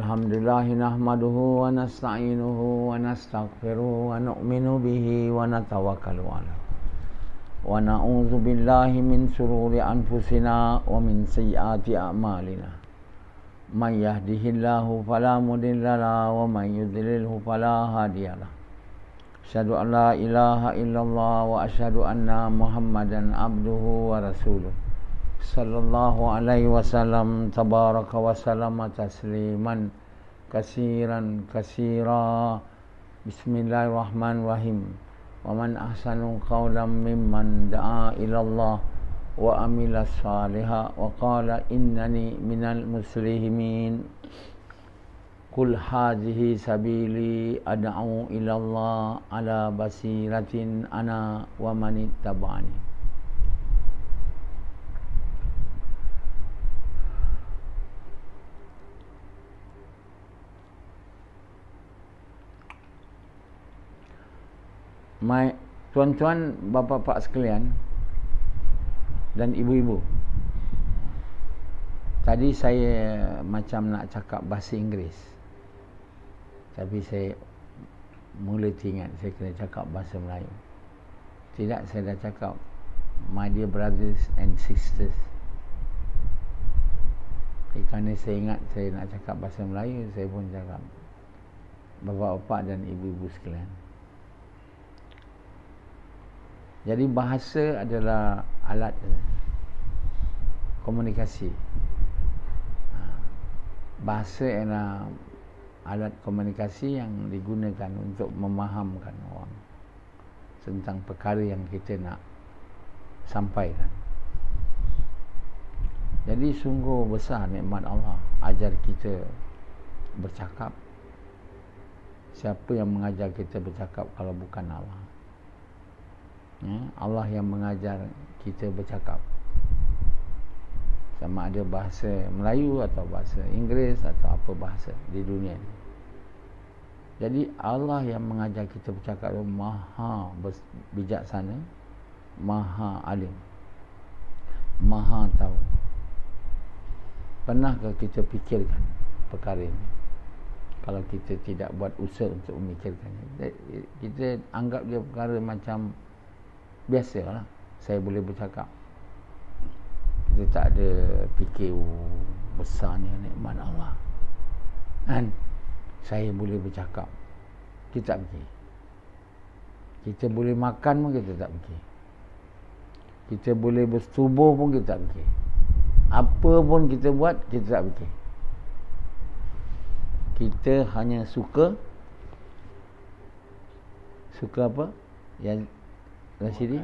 Alhamdulillah nahmaduhu wa nasta'inuhu wa nastaghfiruhu wa nu'minu bihi wa natawakkalu alaihi wa na'udzu billahi min shururi anfusina wa min sayyiati a'malina. May yahdihillahu fala mudilla lahu wa may yudlilhu fala hadiyalah. Asyhadu an la ilaha illallah wa asyhadu anna Muhammadan abduhu wa rasuluh. Sallallahu alaihi wasallam tabaraka wa sallama tasliman kasiran kasira. Bismillahirrahmanirrahim. Wa man ahsanu qawlan mimman da'a ila Allah wa amila salihan wa qala innani minal muslimin. Qul hadhihi sabili ad'u ila Allah ala basiratin ana wa man ittaba'ani. Tuan-tuan, bapa-bapa sekalian dan ibu-ibu, tadi saya macam nak cakap bahasa Inggeris, tapi saya mula teringat saya kena cakap bahasa Melayu. Tidak, saya dah cakap my dear brothers and sisters. Kerana saya ingat saya nak cakap bahasa Melayu, saya pun cakap bapa-bapa dan ibu-ibu sekalian. Jadi bahasa adalah alat komunikasi. Bahasa adalah alat komunikasi yang digunakan untuk memahamkan orang tentang perkara yang kita nak sampaikan. Jadi sungguh besar nikmat Allah ajar kita bercakap. Siapa yang mengajar kita bercakap kalau bukan Allah? Allah yang mengajar kita bercakap, sama ada bahasa Melayu atau bahasa Inggeris atau apa bahasa di dunia ini. Jadi Allah yang mengajar kita bercakap maha bijaksana, maha alim, maha tahu. Pernahkah kita fikirkan perkara ini? Kalau kita tidak buat usaha untuk memikirkannya, kita anggap dia perkara macam biasalah, saya boleh bercakap. Kita tak ada fikir besarnya nikmat Allah. Kan? Saya boleh bercakap. Kita tak fikir. Kita boleh makan pun kita tak fikir. Kita boleh bersetubuh pun kita tak fikir. Apa pun kita buat, kita tak fikir. Kita hanya suka apa? Yang Rasidi,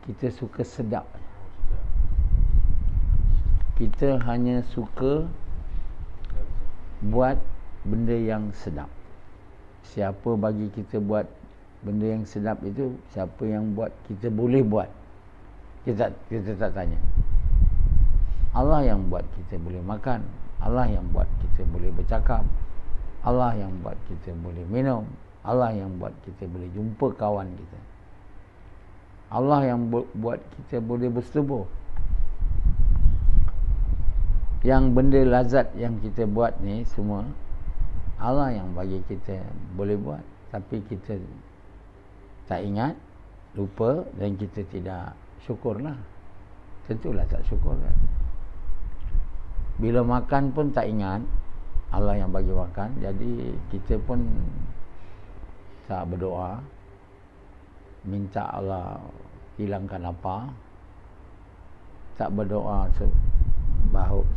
kita suka sedap. Kita hanya suka buat benda yang sedap. Siapa bagi kita buat benda yang sedap itu? Siapa yang buat kita boleh buat? Kita tak tanya. Allah yang buat kita boleh makan, Allah yang buat kita boleh bercakap, Allah yang buat kita boleh minum, Allah yang buat kita boleh jumpa kawan kita, Allah yang buat kita boleh bersetubuh. Yang benda lazat yang kita buat ni semua Allah yang bagi kita boleh buat, tapi kita tak ingat, lupa, dan kita tidak syukurlah. Tentulah tak syukur kan. Bila makan pun tak ingat Allah yang bagi makan, jadi kita pun tak berdoa minta Allah hilangkan lapar, tak berdoa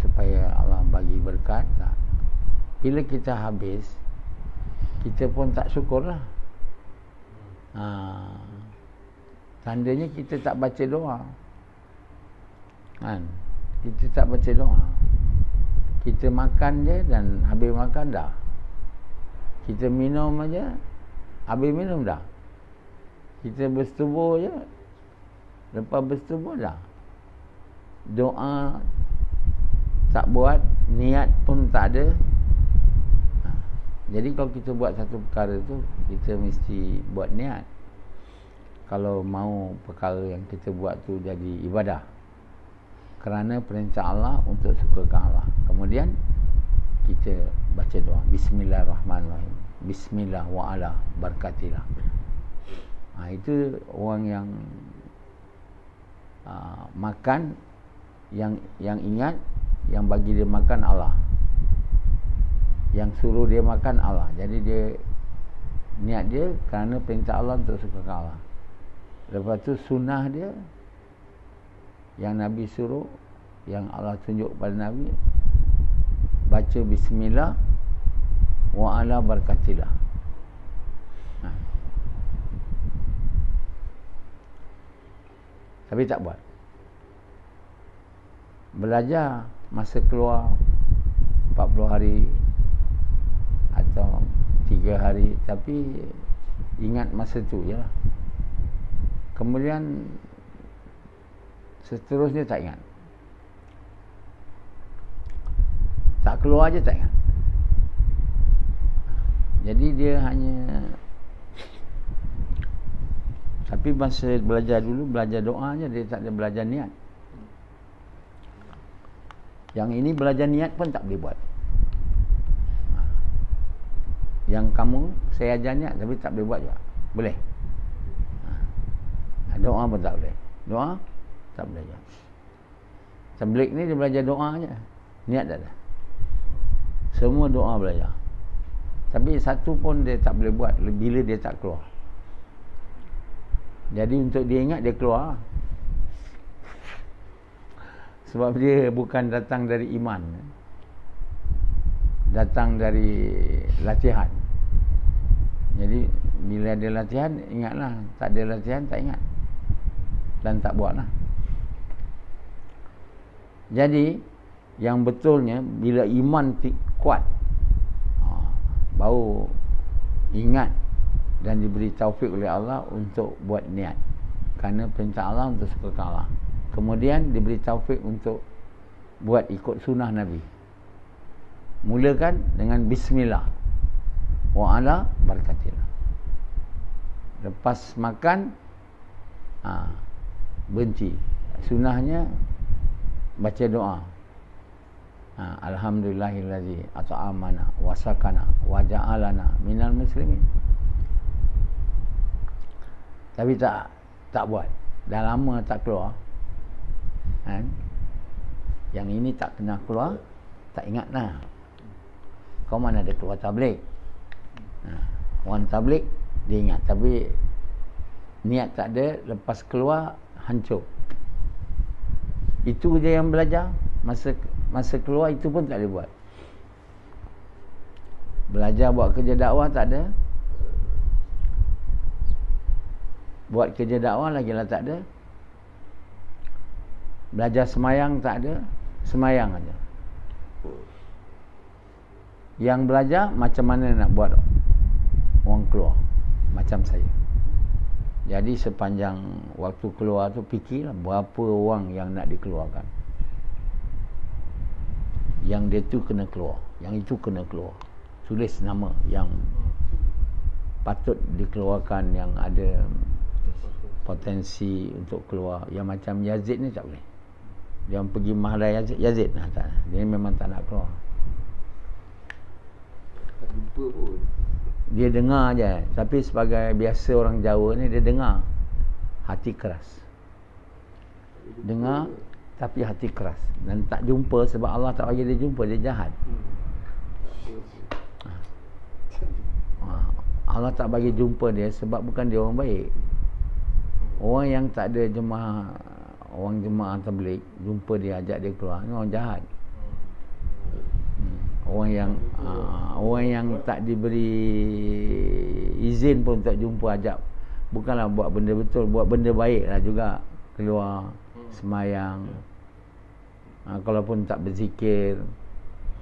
supaya Allah bagi berkat, tak. Bila kita habis, kita pun tak syukurlah. Tandanya kita tak baca doa kan? Kita tak baca doa. Kita makan je, dan habis makan dah. Kita minum aja, habis minum dah. Kita bersetubuh je, lepas bersetubuh dah. Doa tak buat, niat pun tak ada. Jadi kalau kita buat satu perkara tu, kita mesti buat niat. Kalau mau perkara yang kita buat tu jadi ibadah, kerana perintah Allah untuk sukakan Allah. Kemudian kita baca doa bismillahirrahmanirrahim, bismillah wa ala barakatillah. Itu orang yang makan, yang ingat, yang bagi dia makan Allah, yang suruh dia makan Allah. Jadi dia niat dia kerana perintah Allah untuk suka Allah. Lepas tu sunnah dia yang Nabi suruh, yang Allah tunjuk pada Nabi, baca bismillah wa ala barakatillah. Tapi tak buat. Belajar masa keluar 40 hari atau 3 hari, tapi ingat masa tu je lah. Kemudian seterusnya tak ingat. Tak keluar je tak ingat. Jadi dia hanya, tapi masa belajar dulu, belajar doa je, dia tak ada belajar niat. Yang ini belajar niat pun tak boleh buat. Yang kamu, saya ajar niat tapi tak boleh buat juga. Boleh? Doa pun tak boleh. Doa tak boleh juga. Tabligh ni dia belajar doa je, niat tak ada. Semua doa belajar, tapi satu pun dia tak boleh buat bila dia tak keluar. Jadi untuk dia ingat, dia keluar. Sebab dia bukan datang dari iman, datang dari latihan. Jadi bila ada latihan, ingatlah. Tak ada latihan, tak ingat dan tak buatlah. Jadi yang betulnya, bila iman kuat, baru ingat dan diberi taufik oleh Allah untuk buat niat kerana perintah Allah untuk suka Allah. Kemudian diberi taufik untuk buat ikut sunnah Nabi. Mulakan dengan bismillah wa ala barakatillah. Lepas makan, berhenti. Sunnahnya baca doa, alhamdulillahillazi at'amana wa sakana wa ja'alana minal muslimin. Tapi tak buat. Dah lama tak keluar. Yang ini tak kena keluar, tak ingat lah. Kau mana ada keluar tabligh. Orang tabligh dia ingat, tapi niat tak ada, lepas keluar hancur. Itu je yang belajar. Masa keluar itu pun tak boleh buat. Belajar buat kerja dakwah tak ada. Buat kerja dakwah lagi lah tak ada. Belajar semayang tak ada. Semayang aja. Yang belajar macam mana nak buat orang keluar, macam saya. Jadi sepanjang waktu keluar tu, fikirlah berapa orang yang nak dikeluarkan. Yang dia tu kena keluar, yang itu kena keluar. Tulis nama yang patut dikeluarkan, yang ada potensi untuk keluar. Yang macam Yazid ni tak boleh. Dia pergi mahal Yazid nah, tak. Dia memang tak nak keluar. Tak jumpa pun. Dia dengar je. Tapi sebagai biasa orang Jawa ni, dia dengar, hati keras. Dengar tapi hati keras. Dan tak jumpa sebab Allah tak bagi dia jumpa. Dia jahat. Allah tak bagi jumpa dia sebab bukan dia orang baik. Orang yang tak ada jemaah, orang jemaah tabligh, jumpa dia, ajak dia keluar, ni orang jahat. Orang yang tak diberi izin pun tak jumpa, ajak, bukanlah buat benda betul, buat benda baik lah juga. Keluar semayang, kalaupun tak berzikir,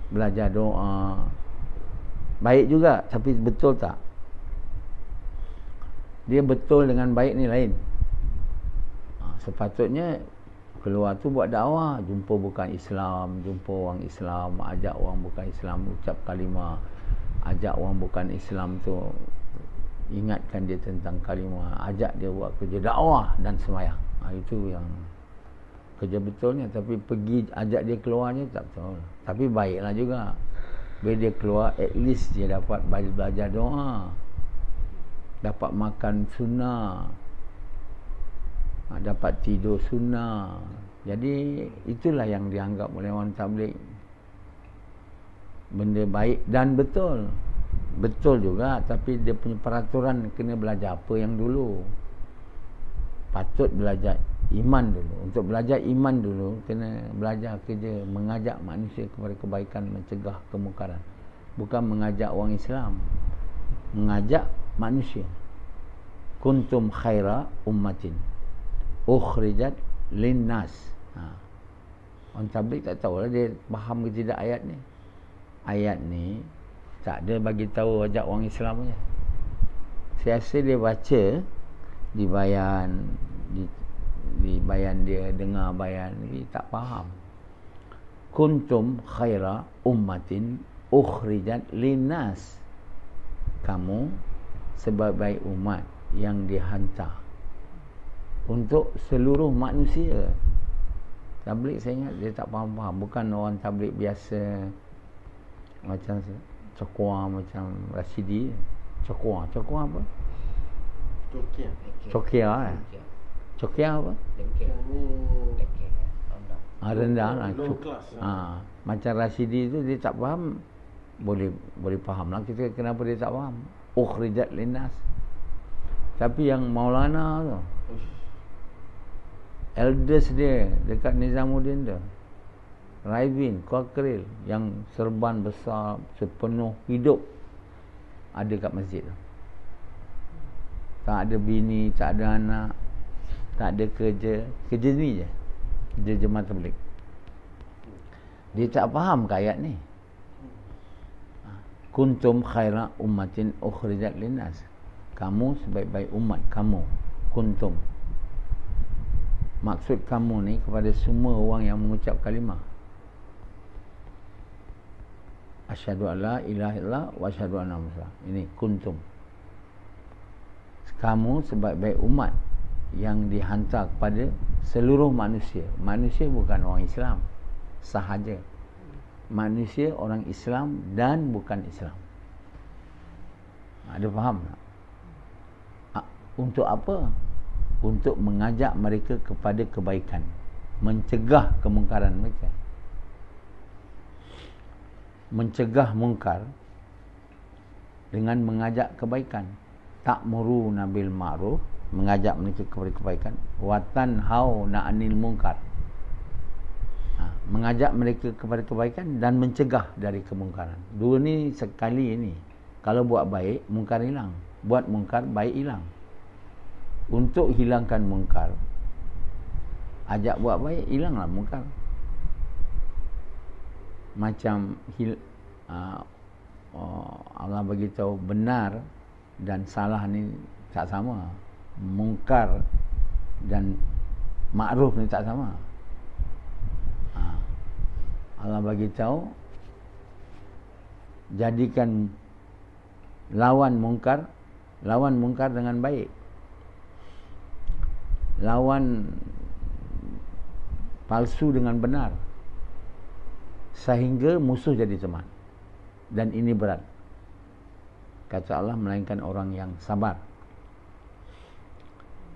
belajar doa, baik juga. Tapi betul tak? Dia betul dengan baik ni lain. Sepatutnya keluar tu buat dakwah, jumpa bukan Islam, jumpa orang Islam, ajak orang bukan Islam ucap kalimah, ajak orang bukan Islam tu ingatkan dia tentang kalimah, ajak dia buat kerja dakwah dan semayang. Itu yang kerja betulnya. Tapi pergi ajak dia keluar je tak betul. Tapi baiklah juga. Bila dia keluar, at least dia dapat belajar doa, dapat makan sunnah, dapat tidur sunnah. Jadi itulah yang dianggap oleh orang tabligh benda baik dan betul. Betul juga, tapi dia punya peraturan kena belajar apa yang dulu. Patut belajar iman dulu. Untuk belajar iman dulu, kena belajar kerja mengajak manusia kepada kebaikan, mencegah kemungkaran. Bukan mengajak orang Islam, mengajak manusia. Kuntum khaira ummatin ukhrijat linnas. Orang tabligh tak tahulah dia faham ke tidak ayat ni. Ayat ni tak ada bagi tahu ajak orang Islam je. Saya rasa dia baca di bayan, di bayan dia, dengar bayan ni tak faham. Kuntum khaira ummatin ukhrijat linnas. Kamu sebaik-baik umat yang dihantar untuk seluruh manusia. Tabligh saya ingat dia tak faham-faham. Bukan orang tabligh biasa macam cokwa, macam Rashidi. Cokwa apa? Cokia Cokia apa? Rendah lah. Macam Rashidi tu dia tak faham. Boleh faham lah kita kenapa dia tak faham. Ukhrijat linnas. Tapi yang Maulana tu, elders dia dekat Nizamuddin tu, Raibin, Qakril, yang serban besar sepenuh hidup ada kat masjid tu. Tak ada bini, tak ada anak, tak ada kerja. Kerja ni je, kerja jemaah tabligh. Dia tak faham ke ayat ni. Kuntum khaira ummatin ukhrijat linnas. Kamu sebaik-baik umat, kamu. Kuntum. Maksud kamu ni kepada semua orang yang mengucap kalimah asyhadu alla ilaha illallah wa asyhadu anna Muhammad. Ini kuntum. Kamu sebaik-baik umat yang dihantar kepada seluruh manusia. Manusia bukan orang Islam sahaja. Manusia orang Islam dan bukan Islam. Ada faham tak? Untuk apa? Untuk mengajak mereka kepada kebaikan, mencegah kemungkaran mereka. Mencegah mungkar dengan mengajak kebaikan. Ta'muruna bil ma'ruf, mengajak mereka kepada kebaikan. Wa tanhauna 'anil munkar, mengajak mereka kepada kebaikan dan mencegah dari kemungkaran. Dua ni sekali ni. Kalau buat baik, mungkar hilang. Buat mungkar, baik hilang. Untuk hilangkan mungkar, ajak buat baik, hilanglah mungkar. Macam Allah bagi tahu benar dan salah ni tak sama. Mungkar dan makruf ni tak sama. Allah bagi tahu jadikan lawan mungkar dengan baik. Lawan palsu dengan benar, sehingga musuh jadi teman. Dan ini berat, kata Allah, melainkan orang yang sabar.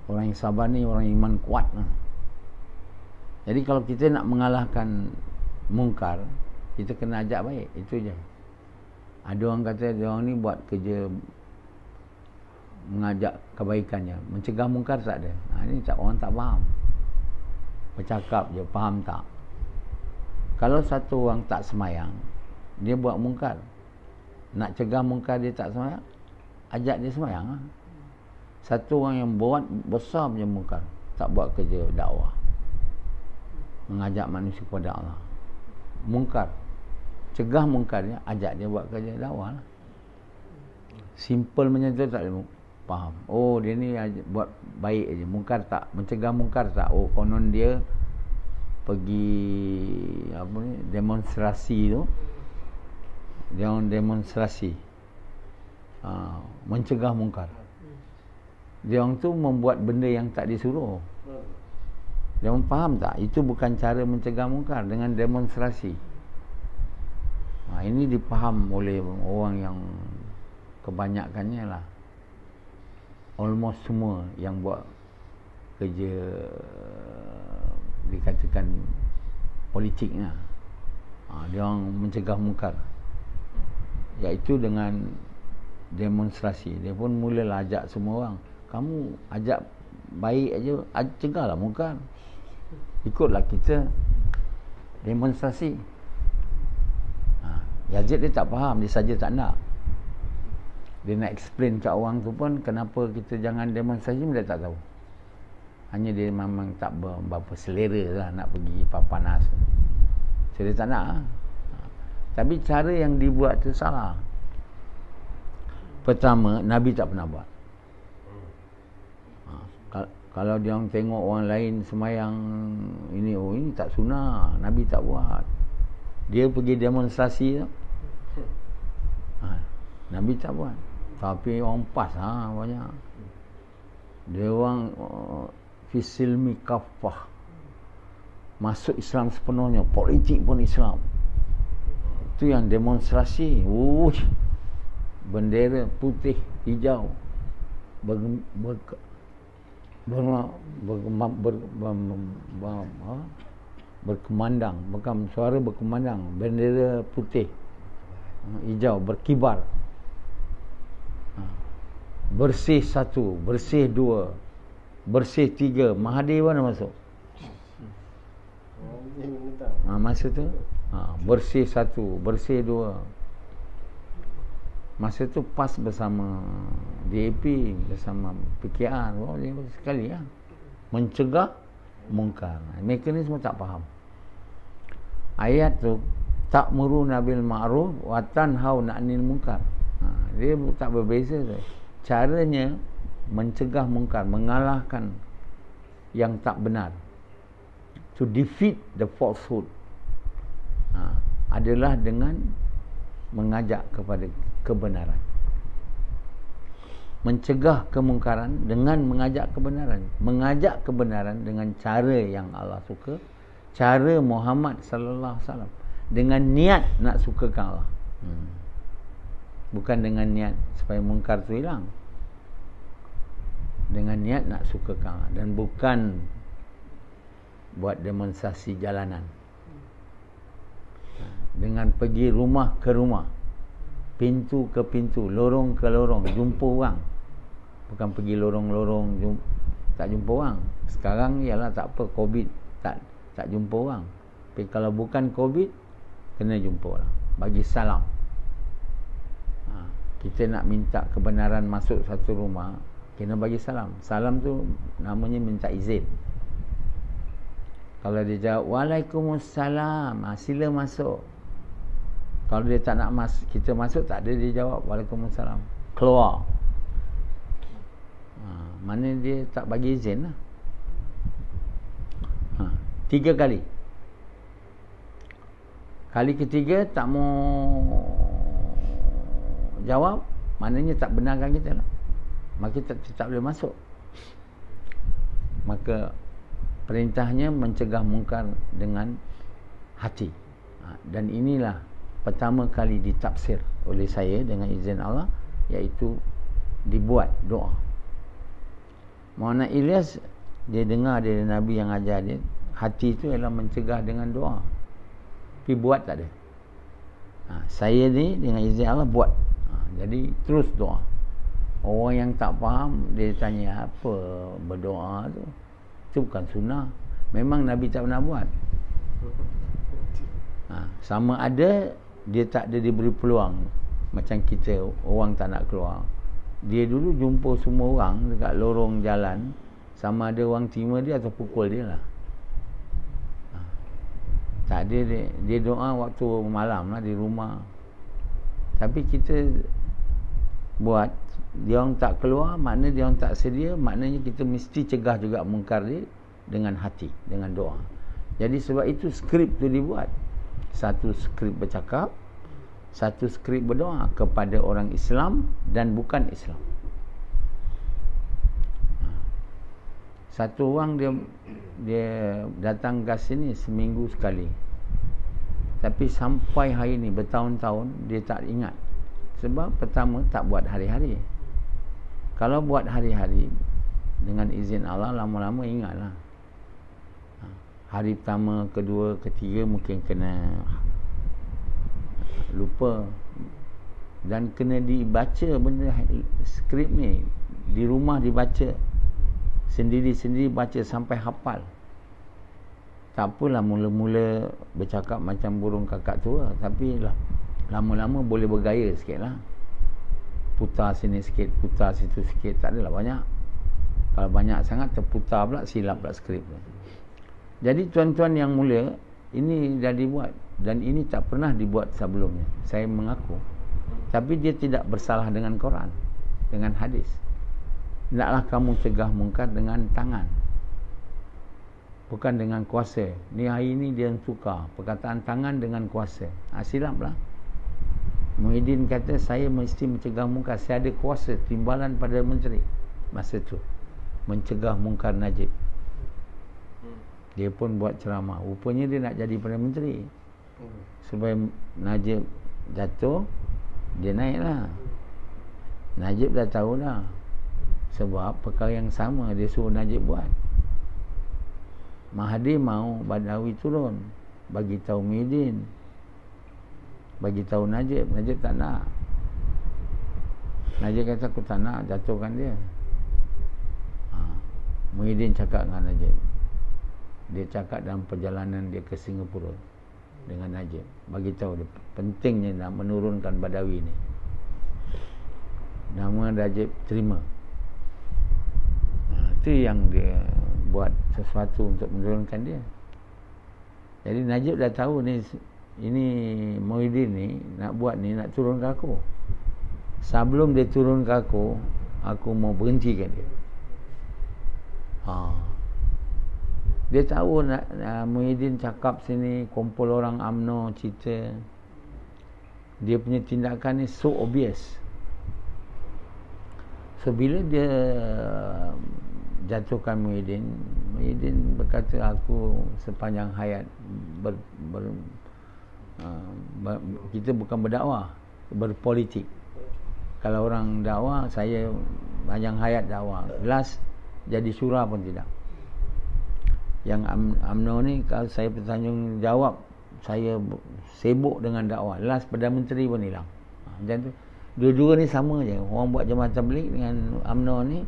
Orang yang sabar ni orang iman kuat. Jadi kalau kita nak mengalahkan mungkar, kita kena ajak baik. Itu je. Ada orang kata dia orang ni buat kerja mengajak kebaikannya, mencegah mungkar tak ada. Ini orang tak faham. Bercakap je, faham tak? Kalau satu orang tak semayang, dia buat mungkar, nak cegah mungkar dia tak semayang, ajak dia semayang. Satu orang yang buat besar punya mungkar, tak buat kerja dakwah, mengajak manusia kepada Allah, mungkar, cegah mungkarnya, ajak dia buat kerja dakwah lah. Simple macam tu tak boleh faham. Oh, dia ni buat baik aja, mungkar tak, mencegah mungkar tak. Oh, konon dia pergi apa ni, demonstrasi tu, dia orang demonstrasi mencegah mungkar. Dia orang tu membuat benda yang tak disuruh. Dia orang faham tak? Itu bukan cara mencegah mungkar dengan demonstrasi. Ini dipaham oleh orang yang kebanyakannya lah, almost semua yang buat kerja dikatakan politik lah. Dia orang mencegah mungkar, iaitu dengan demonstrasi. Dia pun mulalah ajak semua orang, kamu ajak baik aja, cegahlah mungkar, ikutlah kita demonstrasi. Yazid dia tak faham, dia saja tak nak. Dia nak explain kat orang tu pun kenapa kita jangan demonstrasi, dia tak tahu. Hanya dia memang tak berapa selera lah nak pergi papanas. So dia tak nak. Tapi cara yang dibuat tu salah. Pertama, Nabi tak pernah buat. Kalau dia orang tengok orang lain semayang ini, oh ini tak sunnah, Nabi tak buat. Dia pergi demonstrasi tu, Nabi tak buat. Tapi orang pas banyak. Dia orang fisilmi kafah, masuk Islam sepenuhnya, politik pun Islam. Itu yang demonstrasi. Bendera putih hijau berkemandang, bukan suara berkemandang, bendera putih hijau berkibar. Bersih satu, bersih dua, bersih tiga, Mahathir mana masuk? Masa tu bersih satu, bersih dua. Masa tu PAS bersama DAP, bersama PKR, sekali lah mencegah mungkar. Mekanisme tak faham. Ayat tu, ta'muruna bil ma'ruf wa tanhauna 'anil munkar. Dia tak berbeza tu. Caranya mencegah mungkar, mengalahkan yang tak benar, to defeat the falsehood, adalah dengan mengajak kepada kebenaran. Mencegah kemungkaran dengan mengajak kebenaran. Mengajak kebenaran dengan cara yang Allah suka, cara Muhammad sallallahu alaihi wasallam, dengan niat nak sukakan Allah. Bukan dengan niat supaya mungkar tu hilang. Dengan niat nak sukakan Allah, dan bukan buat demonstrasi jalanan. Dengan pergi rumah ke rumah, pintu ke pintu, lorong ke lorong, jumpa orang. Bukan pergi lorong-lorong tak jumpa orang. Sekarang ialah tak apa, COVID, tak jumpa orang. Tapi kalau bukan COVID, kena jumpa orang, bagi salam. Kita nak minta kebenaran masuk satu rumah, kena bagi salam. Salam tu namanya minta izin. Kalau dia jawab Waalaikumsalam, sila masuk. Kalau dia tak nak kita masuk, tak ada dia jawab Waalaikumsalam, keluar. Mana dia tak bagi izin lah. 3 kali. Kali ketiga tak mau jawab, maknanya tak benarkan kita lah. Maka kita tak boleh masuk. Maka perintahnya mencegah mungkar dengan hati. Dan inilah pertama kali ditafsir oleh saya dengan izin Allah, iaitu dibuat doa. Maulana Ilyas, dia dengar dari Nabi yang ajar dia, hati itu ialah mencegah dengan doa. Tapi buat tak ada. Saya ni dengan izin Allah buat. Jadi terus doa. Orang yang tak faham, dia tanya apa berdoa tu. Itu bukan sunnah. Memang Nabi tak pernah buat. Sama ada dia tak ada diberi peluang. Macam kita, orang tak nak keluar. Dia dulu jumpa semua orang dekat lorong jalan, sama ada orang terima dia atau pukul dia lah. Tak ada dia doa waktu malam lah di rumah. Tapi kita buat, dia orang tak keluar, makna dia orang tak sedia, maknanya kita mesti cegah juga mungkar dia dengan hati, dengan doa. Jadi sebab itu skrip tu dibuat. Satu skrip bercakap, satu skrip berdoa kepada orang Islam dan bukan Islam. Satu orang dia datang ke sini seminggu sekali. Tapi sampai hari ni bertahun-tahun dia tak ingat. Sebab pertama tak buat hari-hari. Kalau buat hari-hari dengan izin Allah, lama-lama ingatlah. Hari pertama, kedua, ketiga mungkin kena lupa. Dan kena dibaca benda skrip ni. Di rumah dibaca. Sendiri-sendiri baca sampai hafal. Tak apalah mula-mula bercakap macam burung kakak tua. Tapi lama-lama boleh bergaya sikit lah. Putar sini sikit, putar situ sikit. Tak adalah banyak. Kalau banyak sangat terputar pula, silap pula skrip tu. Jadi tuan-tuan yang mulia, ini dah dibuat. Dan ini tak pernah dibuat sebelumnya. Saya mengaku. Tapi dia tidak bersalah dengan Quran, dengan hadis. Hendaklah kamu cegah mungkar dengan tangan, bukan dengan kuasa. Ni hari ni dia tukar perkataan tangan dengan kuasa. Silaplah. Muhyiddin kata saya mesti mencegah mungkar. Saya ada kuasa timbalan pada menteri masa tu, mencegah mungkar Najib. Dia pun buat ceramah. Rupanya dia nak jadi Perdana Menteri. Supaya Najib jatuh, dia naiklah. Najib dah tahu dah. Sebab perkara yang sama dia suruh Najib buat. Mahathir mau Badawi turun, bagi tahu Muhyiddin, bagi tahu Najib. Najib tak nak. Najib kata aku tak nak jatuhkan dia. Muhyiddin cakap dengan Najib. Dia cakap dalam perjalanan dia ke Singapura dengan Najib, bagi tahu dia pentingnya nak menurunkan Badawi ni. Nama Najib terima. Itu yang dia buat sesuatu untuk menurunkan dia. Jadi Najib dah tahu ni, ini Muhyiddin ni nak buat ni, nak turunkan aku. Sebelum dia turunkan aku mau berhentikan dia. Dia tahu Muhyiddin cakap sini, kumpul orang UMNO cerita. Dia punya tindakan ni so obvious. So bila dia jatuhkan Muhyiddin berkata aku sepanjang hayat kita bukan berdakwah, berpolitik. Kalau orang dakwah, saya panjang hayat dakwah. Last jadi syura pun tidak. Yang UMNO ni, kalau saya bertanggung jawab, saya sibuk dengan dakwah. Last Perdana Menteri pun hilang. Macam tu. Dua-dua ni sama je. Orang buat jemaah tabligh dengan UMNO ni,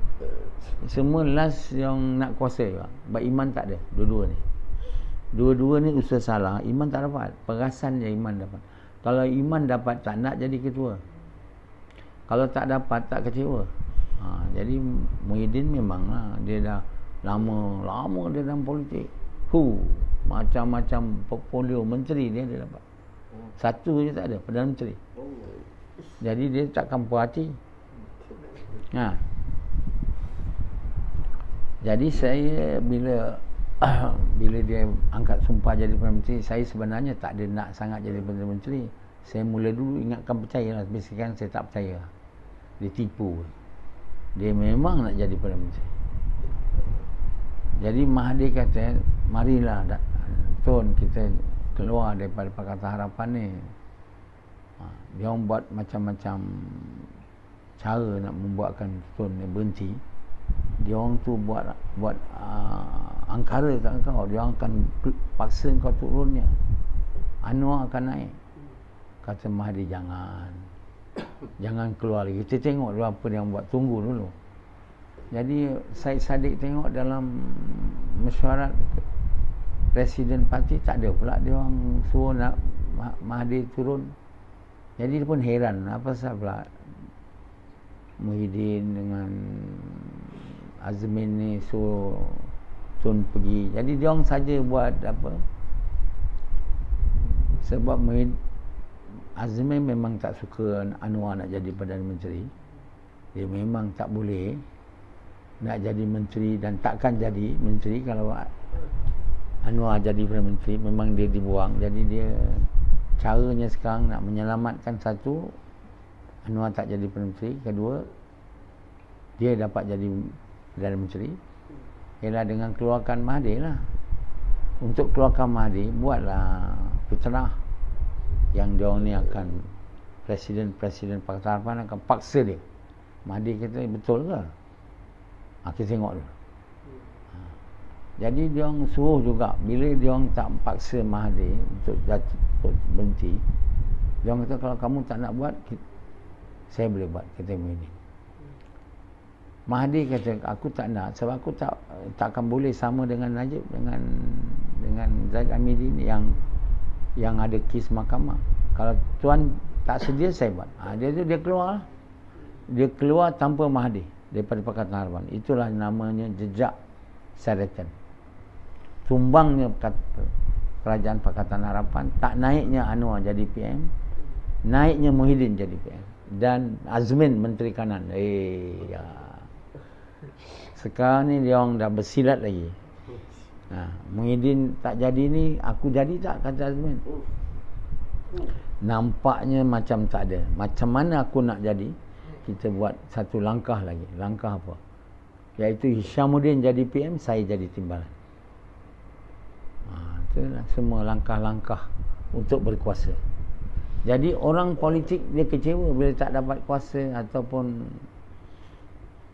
semua last yang nak kuasa juga. Sebab iman tak ada. Dua-dua ni usaha salah. Iman tak dapat. Perasan je iman dapat. Kalau iman dapat, tak nak jadi ketua. Kalau tak dapat, tak kecewa. Jadi Muhyiddin memanglah dia dah lama dia dalam politik. Macam-macam portfolio menteri dia dapat. Satu je tak ada, Perdana Menteri. Jadi dia takkan puas hati. Jadi saya bila dia angkat sumpah jadi Perdana Menteri, saya sebenarnya tak ada nak sangat jadi Perdana Menteri. Saya mula dulu ingatkan percayalah, tapi sekarang saya tak percaya. Dia tipu. Dia memang nak jadi Perdana Menteri. Jadi Mahathir kata, marilah Tun, kita keluar daripada Pakatan Harapan ni. Dia orang buat macam-macam cara nak membuatkan Tun ni berhenti. Dia orang tu buat angkara kat kau. Dia orang akan paksa kau turunnya. Anwar akan naik. Kata Mahathir, jangan keluar lagi. Kita tengok dulu apa dia buat. Tunggu dulu. Jadi Syed Saddiq tengok dalam mesyuarat Presiden parti, tak ada pula dia orang suruh nak Mahathir turun. Jadi dia pun heran, apa sebab pula Muhyiddin dengan Azmin ni suruh Tun pergi. Jadi dia orang saja buat apa. Sebab Azmin memang tak suka Anwar nak jadi Perdana Menteri. Dia memang tak boleh nak jadi menteri dan takkan jadi menteri kalau Anwar jadi Perdana Menteri. Memang dia dibuang. Jadi dia caranya sekarang nak menyelamatkan, satu, Anwar tak jadi Perdana Menteri. Kedua, dia dapat jadi Perdana Menteri, ialah dengan keluarkan Mahathir lah. Untuk keluarkan Mahathir, buatlah fitrah. yang diorang ni akan Presiden Pakatan Harapan akan paksa dia. Mahdi kata betul ke? Kita tengok dulu. Jadi diorang suruh juga, bila diorang tak paksa Mahdi untuk berhenti, diorang kata kalau kamu tak nak buat, saya boleh buat, kata Muhyiddin. Mahdi kata aku tak nak, sebab aku tak akan boleh sama dengan Najib, dengan Zaid Hamidin yang ada kes mahkamah. Kalau tuan tak sedia, saya buat. Dia keluar. Dia keluar tanpa Mahdi daripada Pakatan Harapan. Itulah namanya jejak Sheraton. Tumbangnya kerajaan Pakatan Harapan, tak naiknya Anwar jadi PM, naiknya Muhyiddin jadi PM, dan Azmin Menteri Kanan. Ya. Sekarang ni dia orang dah bersilat lagi. Muhyiddin tak jadi ni, aku jadi tak, kata Azmin. Nampaknya macam tak ada. Macam mana aku nak jadi? Kita buat satu langkah lagi. Langkah apa? Iaitu Hishamuddin jadi PM, saya jadi timbalan. Itulah semua langkah-langkah untuk berkuasa. Jadi orang politik dia kecewa bila tak dapat kuasa ataupun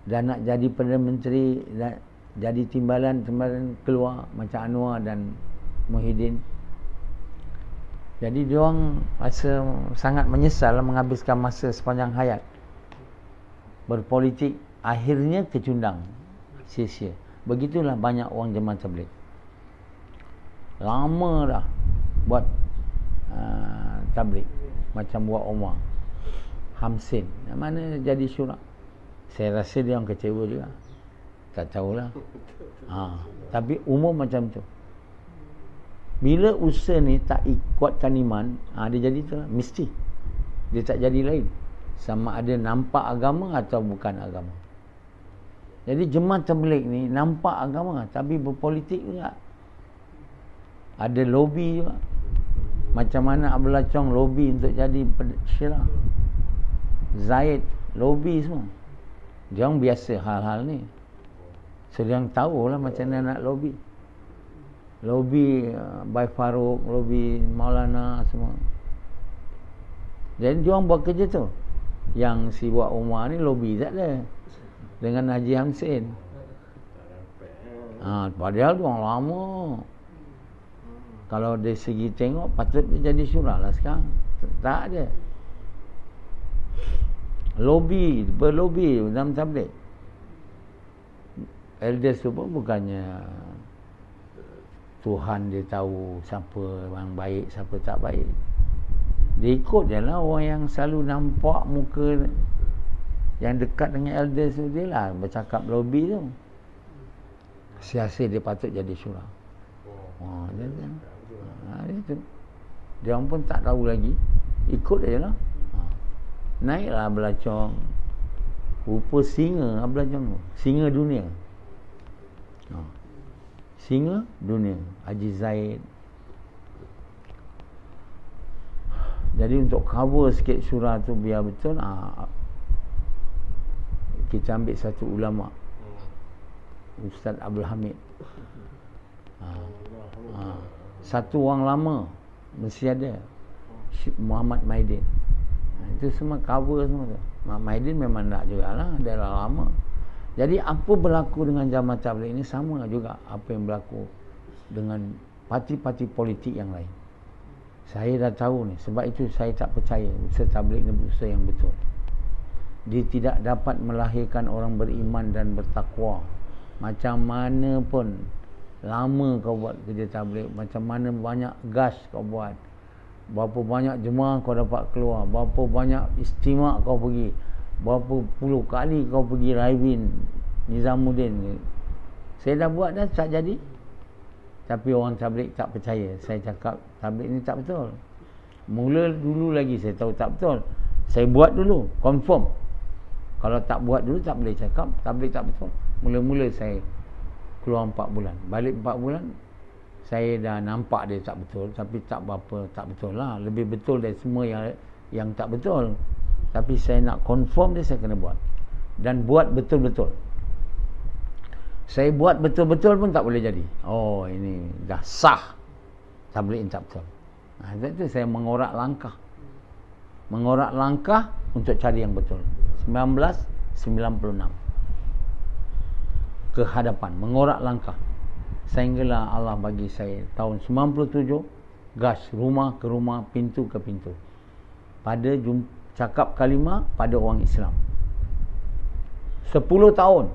dah nak jadi Perdana Menteri, jadi timbalan keluar macam Anwar dan Muhyiddin. Jadi diorang rasa sangat menyesal menghabiskan masa sepanjang hayat berpolitik, akhirnya kecundang, sia-sia. Begitulah banyak orang Jemaah Tabligh. Lama dah buat tabligh, macam buat Umar Hamsin, mana jadi syura. Saya rasa dia orang kecewa juga, tak tahulah. Tapi umum macam tu. Bila usaha ni tak kuatkan iman, dia jadi tu lah, mesti dia tak jadi lain, sama ada nampak agama atau bukan agama. Jadi Jemaah Tabligh ni nampak agama tapi berpolitik juga. Ada lobby juga. Macam mana Abdullah Chong lobby untuk jadi Syirah, Zaid lobby semua. Dia orang biasa hal-hal ni, so dia orang tahulah macam mana nak lobby. Lobby Baik Farouk, lobby Maulana semua. Jadi dia orang buat kerja tu. Yang si buat Umar ni lobby tak ada dengan Haji Hamsin. Padahal dia orang lama. Kalau dari segi tengok patut dia jadi syura lah sekarang. Tak ada. Lobby, berlobby dalam tabligh. Elders tu pun bukannya Tuhan dia tahu siapa yang baik, siapa tak baik. Dia ikut je lah orang yang selalu nampak muka yang dekat dengan elders tu, dia lah bercakap lobby tu. Siasat dia patut jadi syura. Itu. Dia orang pun tak tahu lagi, ikut je lah. Naiklah Abdullah Chong, rupa singa Abdullah Chong tu, singa dunia. Singa dunia Haji Zaid. Jadi untuk cover sikit syura tu biar betul, kita ambil satu ulama, Ustaz Abdul Hamid. Satu orang lama mesti ada, Muhammad Maidin. Itu semua cover semua tu. Muhammad Maidin memang tak jugalah, dia dah lama. Jadi apa berlaku dengan Jamaah Tabligh ini sama juga apa yang berlaku dengan parti-parti politik yang lain. Saya dah tahu ni, sebab itu saya tak percaya usaha tabligh ni usaha yang betul. Dia tidak dapat melahirkan orang beriman dan bertakwa. Macam mana pun lama kau buat kerja tabligh, macam mana banyak gas kau buat, berapa banyak jemaah kau dapat keluar, berapa banyak istimak kau pergi, berapa puluh kali kau pergi Raibin Nizamuddin ni. Saya dah buat dah, tak jadi. Tapi orang tabligh tak percaya. Saya cakap tabligh ni tak betul. Mula dulu lagi saya tahu tak betul. Saya buat dulu, confirm. Kalau tak buat dulu tak boleh cakap tabligh tak betul. Mula-mula saya keluar 4 bulan. Balik 4 bulan saya dah nampak dia tak betul. Tapi tak berapa tak betul lah. Lebih betul dari semua yang tak betul. Tapi saya nak confirm dia, saya kena buat. Dan buat betul-betul. Saya buat betul-betul pun tak boleh jadi. Oh, ini dah sah tabligh ini tak betul. Sebab tu saya mengorak langkah. Mengorak langkah untuk cari yang betul. 1996 ke hadapan, mengorak langkah. Sehinggalah Allah bagi saya tahun 97 gas rumah ke rumah, pintu ke pintu. Pada cakap kalimah pada orang Islam. 10 tahun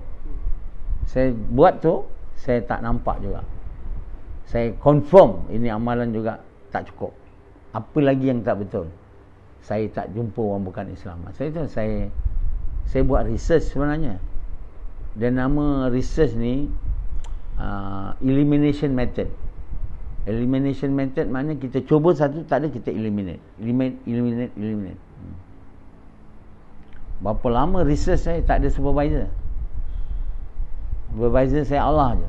saya buat tu, saya tak nampak juga. Saya confirm ini amalan juga tak cukup. Apa lagi yang tak betul? Saya tak jumpa orang bukan Islam. Saya buat research sebenarnya. Dan nama research ni elimination method. Elimination method maknanya kita cuba satu, tak ada, kita eliminate. Eliminate. Berapa lama research saya, tak ada supervisor. Supervisor saya Allah je.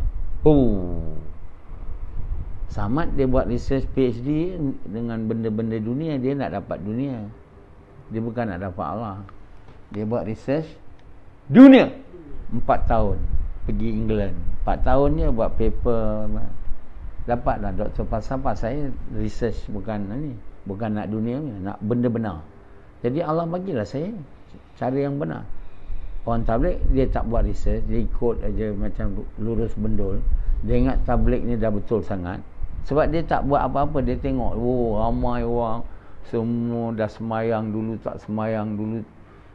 Samad dia buat research PhD dengan benda-benda dunia, dia nak dapat dunia. Dia bukan nak dapat Allah. Dia buat research dunia. 4 tahun pergi England. 4 tahun je buat paper. Dapatlah doktor falsafah. Saya research bukan ni, bukan nak dunia ni, nak benda benar. Jadi Allah bagilah saya cara yang benar. Orang tabligh dia tak buat research, dia ikut aja macam lurus bendul. Dia ingat tabligh ni dah betul sangat. Sebab dia tak buat apa-apa. Dia tengok, ramai orang semua dah semayang, dulu tak semayang, dulu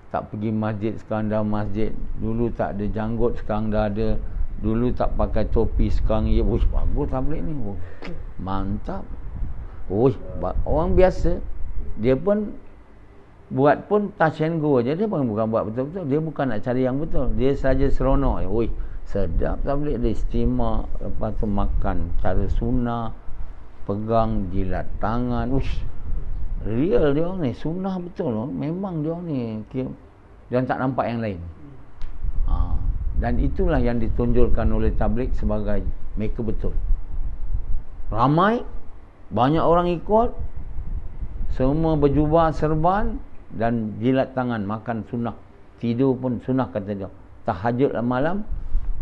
tak pergi masjid, sekarang dah masjid. Dulu tak ada janggut, sekarang dah ada. Dulu tak pakai topi, sekarang ya. Bagus tabligh ni. Mantap. Orang biasa dia pun buat pun touch and go je. Dia pun bukan buat betul-betul. Dia bukan nak cari yang betul. Dia saja seronok. Sedap tabligh dia, istimak. Lepas tu makan cara sunnah, pegang, jilat tangan. Real dia orang ni, sunnah betul loh. Memang dia orang ni dia tak nampak yang lain. Dan itulah yang ditunjukkan oleh tabligh sebagai mereka betul. Ramai, banyak orang ikut, semua berjubah serban dan jilat tangan, makan sunnah, tidur pun sunnah kata dia. Tahajud malam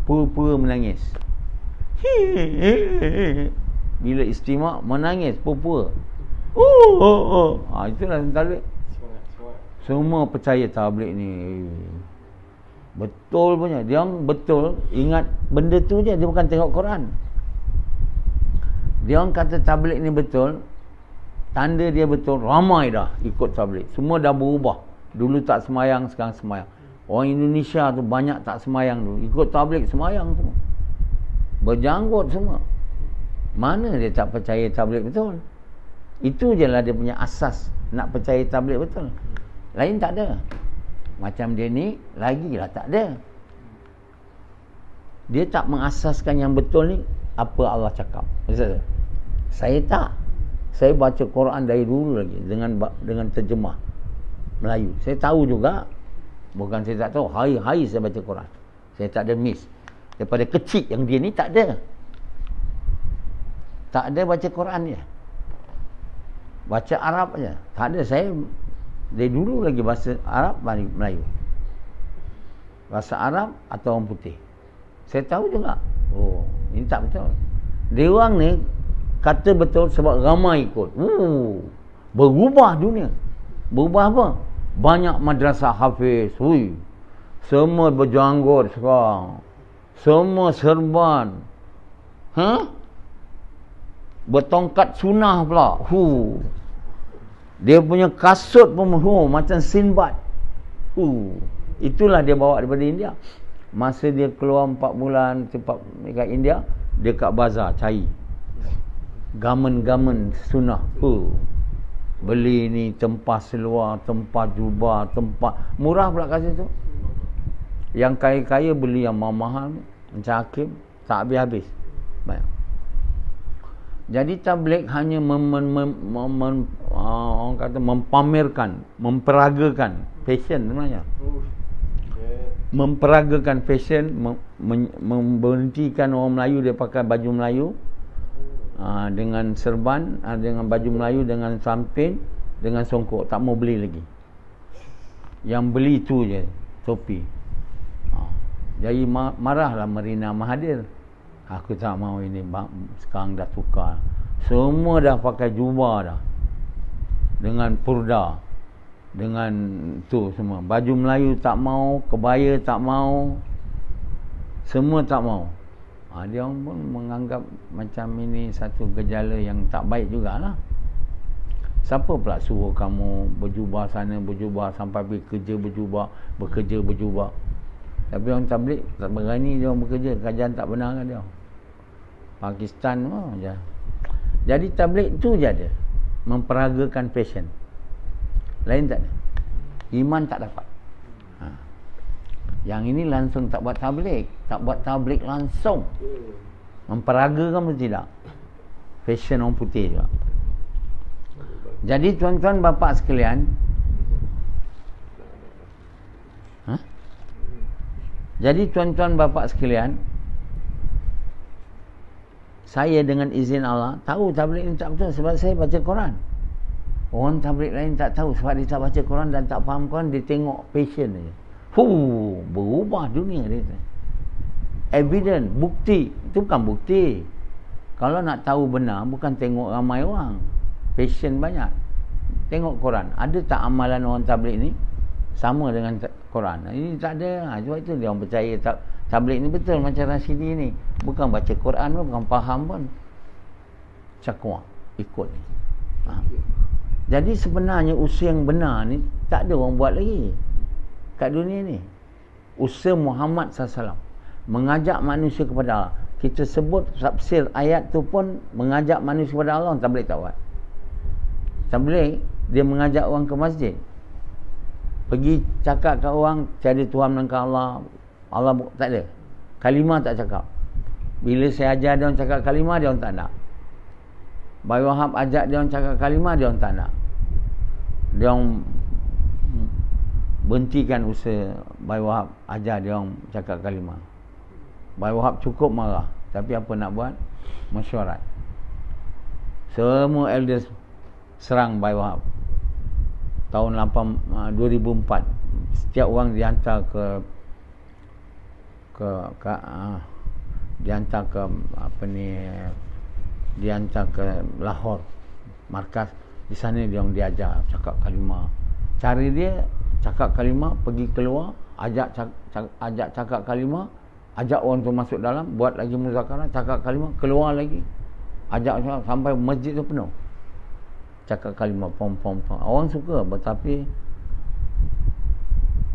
pura-pura menangis. Bila istimak menangis pura-pura. Itulah tabligh. Semua percaya tabligh ni betul punya. Dia orang betul ingat benda tu je, dia bukan tengok Quran. Dia orang kata tabligh ni betul, tanda dia betul, ramai dah ikut tabligh. Semua dah berubah. Dulu tak semayang, sekarang semayang. Orang Indonesia tu banyak tak semayang dulu, ikut tabligh semayang semua. Berjanggut semua. Mana dia tak percaya tabligh betul? Itu je lah dia punya asas nak percaya tabligh betul. Lain tak ada. Macam dia ni lagilah tak ada. Dia tak mengasaskan yang betul ni apa Allah cakap. Maksud saya tak. Saya baca Quran dari dulu lagi dengan terjemah Melayu. Saya tahu juga. Bukan saya tak tahu. Hari-hari saya baca Quran. Saya tak ada miss. Daripada kecil yang dia ni tak ada. Tak ada baca Quran dia. Baca Arab aja. Tak ada. Saya dari dulu lagi bahasa Arab, Melayu. Bahasa Arab atau orang putih. Saya tahu juga. Ini tak betul. Dia orang ni kata betul sebab ramai ikut. Berubah dunia. Berubah apa? Banyak madrasah hafiz. Semua berjanggut sekarang. Semua serban. Bertongkat sunnah pula. Dia punya kasut pun macam Sinbad. Itulah dia bawa daripada India. Masa dia keluar 4 bulan dekat India, dia kat bazar cari gamen-gamen sunnah. Beli ni tempah seluar, tempah jubah, tempah murah pula kat situ. Yang kaya-kaya beli yang mahal, macam Hakim, tak habis-habis. Baik. Jadi tabligh hanya orang kata mempamerkan, memperagakan fashion sebenarnya. Memperagakan fashion, memberhentikan orang Melayu dia pakai baju Melayu dengan serban, dengan baju Melayu, dengan sampin, dengan songkok, tak mau beli lagi. Yang beli tu je topi. Jadi marahlah Marina Mahathir. Aku tak mau ini, sekarang dah tukar. Semua dah pakai jubah dah, dengan purda, dengan tu semua. Baju Melayu tak mau, kebaya tak mau, semua tak mau. Dia orang pun menganggap macam ini satu gejala yang tak baik jugalah. Siapa pula suruh kamu berjubah sana, berjubah, sampai pergi kerja berjubah, bekerja berjubah? Tapi orang tabligh tak berani dia orang bekerja, kajian tak benar kan dia. Pakistan je. Jadi tabligh tu je ada, memperagakan fashion. Lain tak ada. Iman tak dapat. Yang ini langsung tak buat tabligh, tak buat tabligh langsung. Memperagakan pun tidak. Fashion orang putih juga. Jadi tuan-tuan bapa sekalian, jadi tuan-tuan bapa sekalian, saya dengan izin Allah tahu tabligh ini tak betul sebab saya baca Quran. Orang tabligh lain tak tahu sebab dia tak baca Quran dan tak faham Quran, dia tengok fashion saja. Berubah dunia dia. Evidence, bukti. Itu bukan bukti. Kalau nak tahu benar, bukan tengok ramai orang. Fashion banyak. Tengok Quran. Ada tak amalan orang tabligh ni sama dengan Quran? Ini tak ada. Sebab itu dia orang percaya tabligh ni betul macam Rashidi ni. Bukan baca Quran pun, bukan faham pun. Cakwa, ikut ni. Jadi sebenarnya usaha yang benar ni tak ada orang buat lagi kat dunia ni. Usaha Muhammad SAW mengajak manusia kepada Allah. Kita sebut tafsir ayat tu pun mengajak manusia kepada Allah. Tabligh tak buat. Tabligh dia mengajak orang ke masjid, pergi cakap kat orang tiada Tuhan melainkan Allah. Allah tak ada. Kalimah tak cakap. Bila saya ajar dia orang cakap kalimah, dia orang tak nak. Bayi Wahab ajak dia orang cakap kalimah, dia orang tak nak. Dia orang berhentikan usaha Bayi Wahab ajar dia orang cakap kalimah. Bayi Wahab cukup marah, tapi apa nak buat? Mesyuarat. Semua elders serang Bayi Wahab. Tahun 2004 setiap orang dihantar dihantar ke Lahore, markas. Di sana dia orang diajar cakap kalimah. Cari dia cakap kalimah, pergi keluar, ajak cakap kalimah, ajak orang tu masuk dalam, buat lagi muzakarah, cakap kalimah, keluar lagi, ajak sampai masjid tu penuh. Cakap kalimah pom. Orang suka, tetapi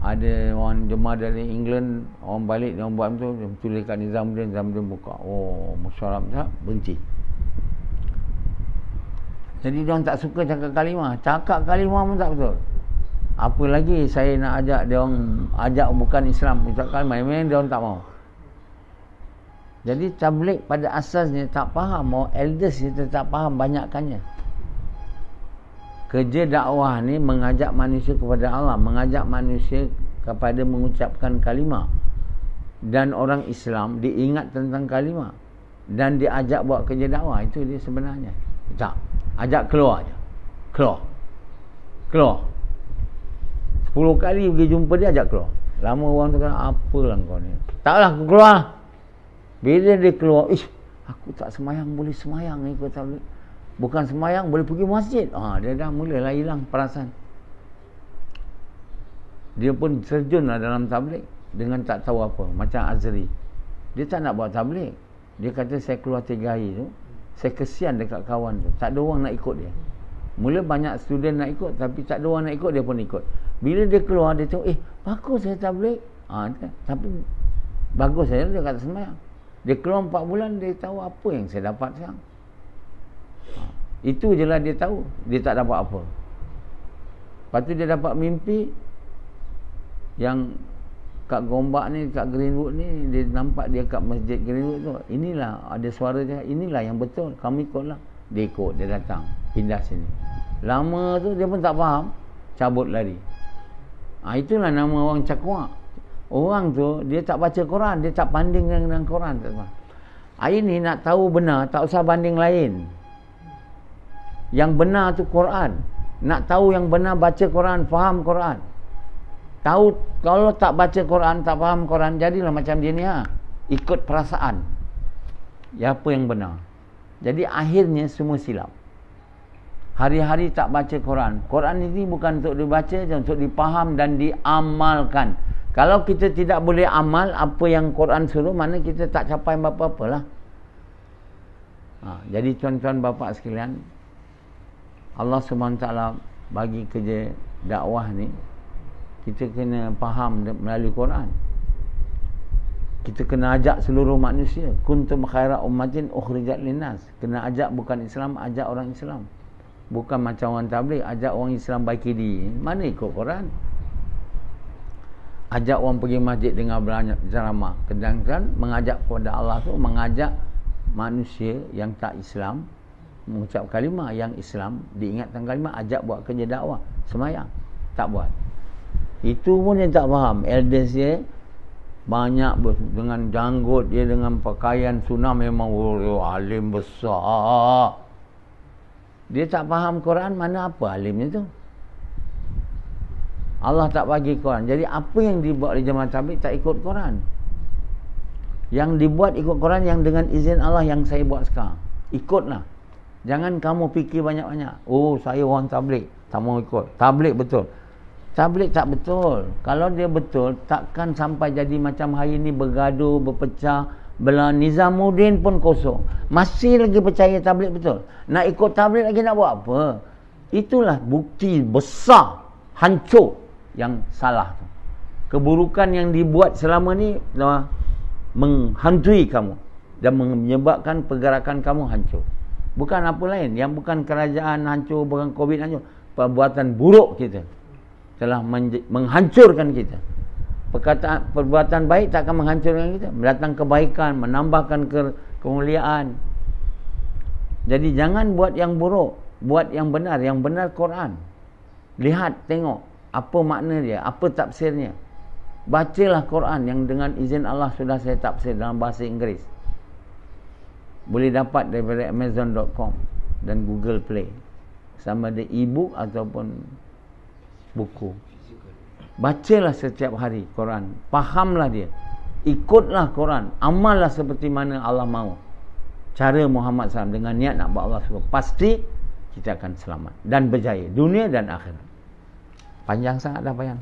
ada orang jemaah dari England, orang balik dia orang buat tu, dia tulis kat Nizamuddin buka. Musyawarah benci. Jadi dia orang tak suka cakap kalimah. Cakap kalimah pun tak betul. Apa lagi saya nak ajak dia orang, ajak bukan Islam cakap kalimah, memang dia orang tak mau. Jadi tabligh pada asasnya tak faham, elders kita tak faham banyakkannya. Kerja dakwah ni mengajak manusia kepada Allah, mengajak manusia kepada mengucapkan kalimah. Dan orang Islam diingat tentang kalimah dan diajak buat kerja dakwah. Itu dia sebenarnya. Tak, ajak keluar je. Keluar 10 kali pergi jumpa dia, ajak keluar. Lama orang tu kata, apalah kau ni, taklah aku keluar. Bila dia keluar, aku tak semayang, boleh semayang ni, ikut tabligh. Bukan semayang, boleh pergi masjid. Dia dah mulalah hilang perasaan. Dia pun terjunlah dalam tabligh dengan tak tahu apa. Macam Azri, dia tak nak buat tabligh. Dia kata saya keluar 3 hari tu, saya kesian dekat kawan tu, tak ada orang nak ikut dia. Mula banyak student nak ikut, tapi tak ada orang nak ikut, dia pun ikut. Bila dia keluar, dia tengok, bagus saya tabligh. Tapi bagus saya, dia kata semayang. Dia keluar 4 bulan, dia tahu apa yang saya dapat sekarang. Itu je lah dia tahu. Dia tak dapat apa. Lepas tu dia dapat mimpi yang kat Gombak ni, kat Greenwood ni, dia nampak dia kat masjid Greenwood tu. Inilah ada suara dia, inilah yang betul, kamu ikutlah. Dia ikut, dia datang, pindah sini. Lama tu dia pun tak faham, cabut lari. Itulah nama orang cakwa. Orang tu dia tak baca Quran, dia tak banding dengan Quran. Ini nak tahu benar, tak usah banding lain. Yang benar tu Quran. Nak tahu yang benar, baca Quran, faham Quran. Tahu, kalau tak baca Quran, tak faham Quran, jadilah macam dia ni, ikut perasaan. Ya, apa yang benar. Jadi akhirnya semua silap. Hari-hari tak baca Quran. Quran ini bukan untuk dibaca, untuk dipaham dan diamalkan. Kalau kita tidak boleh amal apa yang Quran suruh, mana kita tak capai apa-apa lah. Jadi tuan-tuan bapa sekalian, Allah SWT bagi kerja dakwah ni, kita kena faham melalui Quran. Kita kena ajak seluruh manusia. Kuntum khaira ummatin ukhrijat linnas. Kena ajak bukan Islam, ajak orang Islam. Bukan macam orang tabligh, ajak orang Islam baik kiri. Mana ikut Quran? Ajak orang pergi masjid dengar ceramah. Sedangkan mengajak kepada Allah tu, mengajak manusia yang tak Islam mengucap kalimah, yang Islam diingatkan kalimah, ajak buat kerja dakwah, semayang, tak buat. Itu pun dia tak faham. Elders dia banyak dengan janggut dia, dengan pakaian sunnah, memang alim besar. Dia tak faham Quran, mana apa alimnya tu. Allah tak bagi Quran. Jadi apa yang dibuat oleh jemaah tabligh tak ikut Quran. Yang dibuat ikut Quran yang dengan izin Allah yang saya buat sekarang. Ikutlah. Jangan kamu fikir banyak-banyak. Oh, saya orang tabligh, tak mau ikut. Tabligh betul. Tabligh tak betul. Kalau dia betul, takkan sampai jadi macam hari ni bergaduh, berpecah, belah. Nizamuddin pun kosong. Masih lagi percaya tabligh betul. Nak ikut tabligh lagi nak buat apa? Itulah bukti besar hancur yang salah tu. Keburukan yang dibuat selama ni menghantui kamu dan menyebabkan pergerakan kamu hancur. Bukan apa lain, yang bukan kerajaan hancur, bukan Covid hancur, perbuatan buruk kita telah menghancurkan kita. Perbuatan baik tak akan menghancurkan kita, mendatang kebaikan, menambahkan kemuliaan. Jadi jangan buat yang buruk, buat yang benar. Yang benar Quran. Lihat, tengok apa makna dia, apa tafsirnya. Bacalah Quran yang dengan izin Allah sudah saya tafsir dalam bahasa Inggeris. Boleh dapat daripada Amazon.com dan Google Play, sama ada e-book ataupun buku. Bacalah setiap hari Quran, fahamlah dia, ikutlah Quran, amallah seperti mana Allah mahu. Cara Muhammad SAW dengan niat nak buat Allah suka, pasti kita akan selamat dan berjaya dunia dan akhirat. Panjang sangat dah bayang.